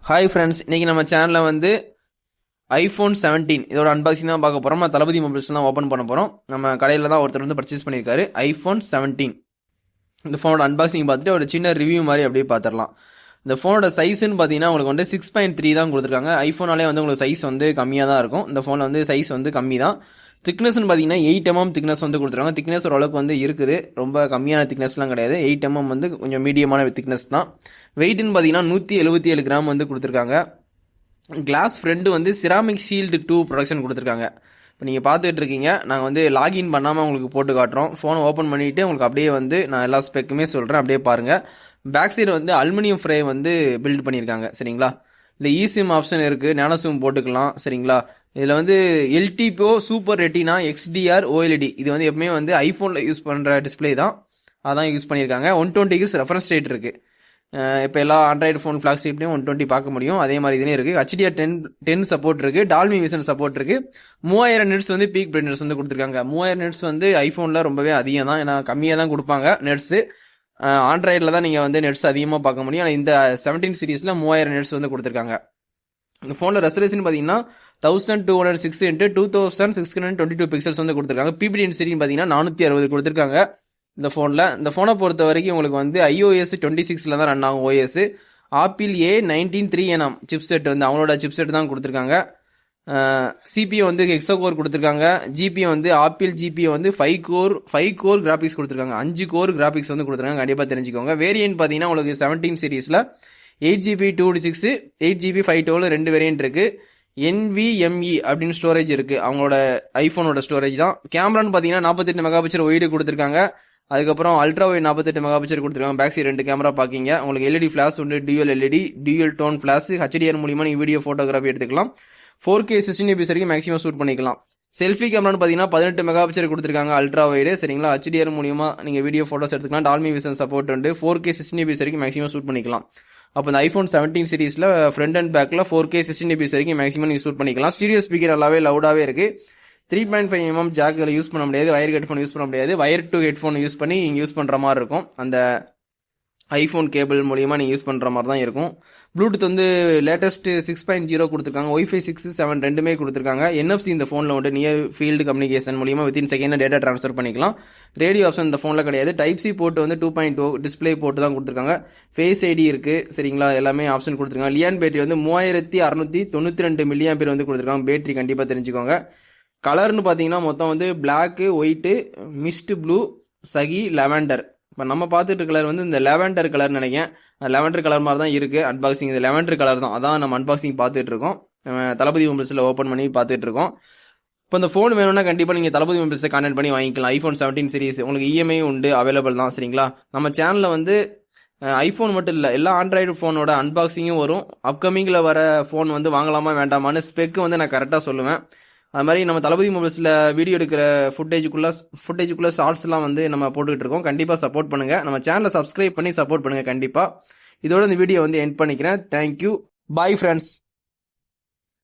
Hi friends, இன்னைக்கு நம்ம சேனலில் வந்து ஐஃபோன் 17 இதோட அன்பாக்சிங் தான் பார்க்க போகிறோம். நம்ம தளபதி மொபைல்ஸ்லாம் ஓப்பன் பண்ண போகிறோம். நம்ம கடையில் தான் ஒருத்தர் வந்து பர்ச்சேஸ் பண்ணியிருக்காரு ஐஃபோன் 17. இந்த ஃபோனோட அன்பாக்சிங் பார்த்துட்டு ஒரு சின்ன ரிவ்யூ மாதிரி அப்படியே பார்த்துடலாம். இந்த ஃபோனோட சைஸ்ன்னு பார்த்தீங்கன்னா உங்களுக்கு வந்து 6.3 தான் கொடுத்துருக்காங்க. ஐஃபோனாலே வந்து உங்களுக்கு சைஸ் வந்து கம்மியாக தான் இருக்கும். இந்த ஃபோனில் வந்து சைஸ் வந்து கம்மி தான். திக்னஸ்ன்னு பார்த்தீங்கன்னா 8mm திக்னஸ் வந்து கொடுத்துருக்காங்க. திக்னஸ் ஓரளவுக்கு வந்து இருக்குது, ரொம்ப கம்மியான திக்னஸ்லாம் கிடையாது. 8mm வந்து கொஞ்சம் மீடியமான திக்னஸ் தான். வெயிட்னு பார்த்தீங்கன்னா 177 கிராம் வந்து கொடுத்துருக்காங்க. கிளாஸ் ஃப்ரெண்டு வந்து சிராமிக் ஷீல்டு 2 ப்ரொடக்ஷன் கொடுத்துருக்காங்க. இப்போ நீங்கள் பார்த்துட்டு இருக்கீங்க, நாங்கள் வந்து லாகின் பண்ணாமல் உங்களுக்கு போட்டு காட்டுறோம். ஃபோனை ஓப்பன் பண்ணிவிட்டு உங்களுக்கு அப்படியே வந்து நான் எல்லா ஸ்பெக்குமே சொல்கிறேன், அப்படியே பாருங்கள். பேக் சைடு வந்து அலுமினியம் ஃப்ரே வந்து பில்ட் பண்ணியிருக்காங்க, சரிங்களா. இல்லை eSIM ஆப்ஷன் இருக்குது, நேனோ சிம் போட்டுக்கலாம், சரிங்களா. இதில் வந்து எல்டிபோ சூப்பர் ரெட்டினா XDR OLED இது வந்து எப்பவுமே வந்து ஐஃபோனில் யூஸ் பண்ணுற டிஸ்பிளே தான், அதான் யூஸ் பண்ணியிருக்காங்க. 120 Hz ரெஃபரன்ஸ் ரேட் இருக்குது. இப்போ எல்லா ஆண்ட்ராய்டு ஃபோன் ஃப்ளாக்ஷிப்லையும் 120 பார்க்க முடியும், அதே மாதிரி இதுலேயும் இருக்குது. HDR 10 சப்போர்ட் இருக்குது, டால்பி விஷன் சப்போர்ட் இருக்குது. 3000 நெட்ஸ் வந்து பீக் பிரைட்னஸ் வந்து கொடுத்துருக்காங்க. 3000 நெட்ஸ் வந்து ஐஃபோனில் ரொம்பவே அதிகம் தான், ஏன்னா கம்மியாக தான் கொடுப்பாங்க நெட்ஸு. ஆண்ட்ராய்டில் தான் நீங்கள் வந்து நெட்ஸ் அதிகமாக பார்க்க முடியும். ஆனால் இந்த 17 சீரீஸில் 3000 நெட்ஸ் வந்து கொடுத்துருக்காங்க. இந்த ஃபோனில் ரெசல்யூஷன் பார்த்தீங்கன்னா 1206 × 2622 பிக்சல்ஸ் வந்து கொடுத்துருக்காங்க. பிபிடி டென்சிட்டின்னு பார்த்தீங்கன்னா 460 கொடுத்துருக்காங்க இந்த ஃபோனில். இந்த ஃபோனை பொறுத்த வரைக்கும் உங்களுக்கு வந்து iOS 26 தான் ரன் ஆகும். ஓஎஸ் ஆப்பிள் A193nm சிப்செட் வந்து அவங்களோட சிப்செட் தான் கொடுத்துருக்காங்க. சிபிஓ வந்து ஹெக்ஸா கோர் கொடுத்துருக்காங்க. ஜிபிஓ வந்து ஆப்பிள் ஜிபிஓ வந்து 5 கோர் கிராபிக்ஸ் கொடுத்துருக்காங்க. 5 கோர் கிராபிக்ஸ் வந்து கொடுத்துருக்காங்க, கண்டிப்பாக தெரிஞ்சுக்கோங்க. வேரியன்ட் பார்த்தீங்கன்னா உங்களுக்கு 17 சீரீஸில் 8GB 256 8GB 512 ரெண்டு வேரியன்ட் இருக்கு. NVMe அப்படின்னு ஸ்டோரேஜ் இருக்கு, அவங்களோட ஐஃபோனோட ஸ்டோரேஜ் தான். கேமரான்னு பார்த்தீங்கன்னா 48 மெகாபிக்சல் ஒய்டு கொடுத்துருக்காங்க. அதுக்கப்புறம் அல்ட்ரா ஒய்ட் 48 மெகாபிக்சல் கொடுத்துருக்காங்க. பேக் சைடு 2 கேமரா பார்க்கிங்க. உங்களுக்கு LED ஃபிளாஷ் உண்டு, dual LED dual tone flash. HDR மூலியமா நீங்கள் வீடியோ ஃபோட்டோகிராஃபி எடுத்துக்கலாம். 4K 16 fps வரைக்கும் மேக்ஸிமம் ஷூட் பண்ணிக்கலாம். செல்ஃபி கேமரான்னு பார்த்தீங்கன்னா 18 மெகாபிக்சல் கொடுத்துருக்காங்க, அல்ட்ரா வைடு, சரிங்களா. HDR மூலியமா நீங்கள் வீடியோ ஃபோட்டோஸ் எடுத்துக்கலாம். டால்பி விஷன் சப்போர்ட் உண்டு. 4K 16 fps வரைக்கும் மேக்ஸிமம் ஷூட் பண்ணிக்கலாம். அப்போ இந்த ஐஃபோன் 17 சீரீஸில் ஃப்ரண்ட் அண்ட் பேக்கில் 4K 16 fps வரைக்கும் மேக்ஸிமம் நீங்கள் ஷூட் பண்ணிக்கலாம். ஸ்டீரியோ ஸ்பீக்கர் நல்லாவே லவுடாகவே இருக்குது. 3.5mm ஜாக் இதில் யூஸ் பண்ண முடியாது, வயர் ஹெட்ஃபோன் யூஸ் பண்ண முடியாது. வயர் டு ஹெட்ஃபோன் யூஸ் பண்ணி நீங்கள் யூஸ் பண்ணுற மாதிரி இருக்கும். அந்த ஐஃபோன் கேபிள் மூலியமா நீங்கள் யூஸ் பண்ணுற மாதிரி தான் இருக்கும். ப்ளூடூத் வந்து லேட்டஸ்ட் 6.0 கொடுத்துருக்காங்க. Wi-Fi 6, 7 ரெண்டுமே கொடுத்துருக்காங்க. NFC இந்த ஃபோனில் வந்து நியர் ஃபீல்டு கம்யூனிகேஷன் மூலியமா வித்தின் செகண்ட் டேட்டா ட்ரான்ஸ்ஃபர் பண்ணிக்கலாம். ரேடியோ ஆப்ஷன் இந்த ஃபோனில் கிடையாது. Type-C போர்ட் வந்து 2.0 டிஸ்பிளே போர்ட் தான் கொடுத்துருக்காங்க. ஃபேஸ் ஐடி இருக்குது, சரிங்களா. எல்லாமே ஆப்ஷன் கொடுத்துருக்காங்க. லியான் பேட்டரி வந்து 3692 mAh வந்து கொடுத்துருக்காங்க. பேட்டரி கண்டிப்பாக தெரிஞ்சுக்கோங்க. கலர்னு பார்த்தீங்கன்னா மொத்தம் வந்து பிளாக்கு, ஒயிட்டு, மிஸ்ட் ப்ளூ, சகி, லெவண்டர். இப்போ நம்ம பார்த்துட்டு கலர் வந்து இந்த லெவண்டர் கலர் நினைக்கிறேன். லெவண்டர் கலர் மாதிரி தான் இருக்குது. அன்பாக்சிங் இந்த லெவண்டர் கலர் தான், அதான் நம்ம அன்பாக்சிங் பார்த்துட்டு இருக்கோம். தளபதி மொபைல்ஸில் ஓப்பன் பண்ணி பார்த்துட்டு இருக்கோம். இப்போ இந்த ஃபோன் வேணும்னா கண்டிப்பாக நீங்கள் தளபதி மொபைல்ஸை கான்டாக்ட் பண்ணி வாங்கிக்கலாம். ஐஃபோன் 17 சீரீஸ் உங்களுக்கு EMI உண்டு, அவைலபிள் தான், சரிங்களா. நம்ம சேனலில் வந்து ஐஃபோன் மட்டும் இல்லை, எல்லா ஆண்ட்ராய்டு ஃபோனோட அன்பாக்சிங்கும் வரும். அப்கமிங்கில் வர ஃபோன் வந்து வாங்கலாமா வேண்டாமான்னு ஸ்பெக்கு வந்து நான் கரெக்டாக சொல்லுவேன். அது மாதிரி நம்ம தளபதி மொபைல்ஸில் வீடியோ எடுக்கிற ஃபுட்டேஜுக்குள்ள ஷார்ட்ஸ்லாம் வந்து நம்ம போட்டுக்கிட்டு இருக்கோம். கண்டிப்பாக சப்போர்ட் பண்ணுங்கள். நம்ம சேனலை சப்ஸ்கிரைப் பண்ணி சப்போர்ட் பண்ணுங்கள் கண்டிப்பாக. இதோட இந்த வீடியோ வந்து எண்ட் பண்ணிக்கிறேன். Thank you, bye friends.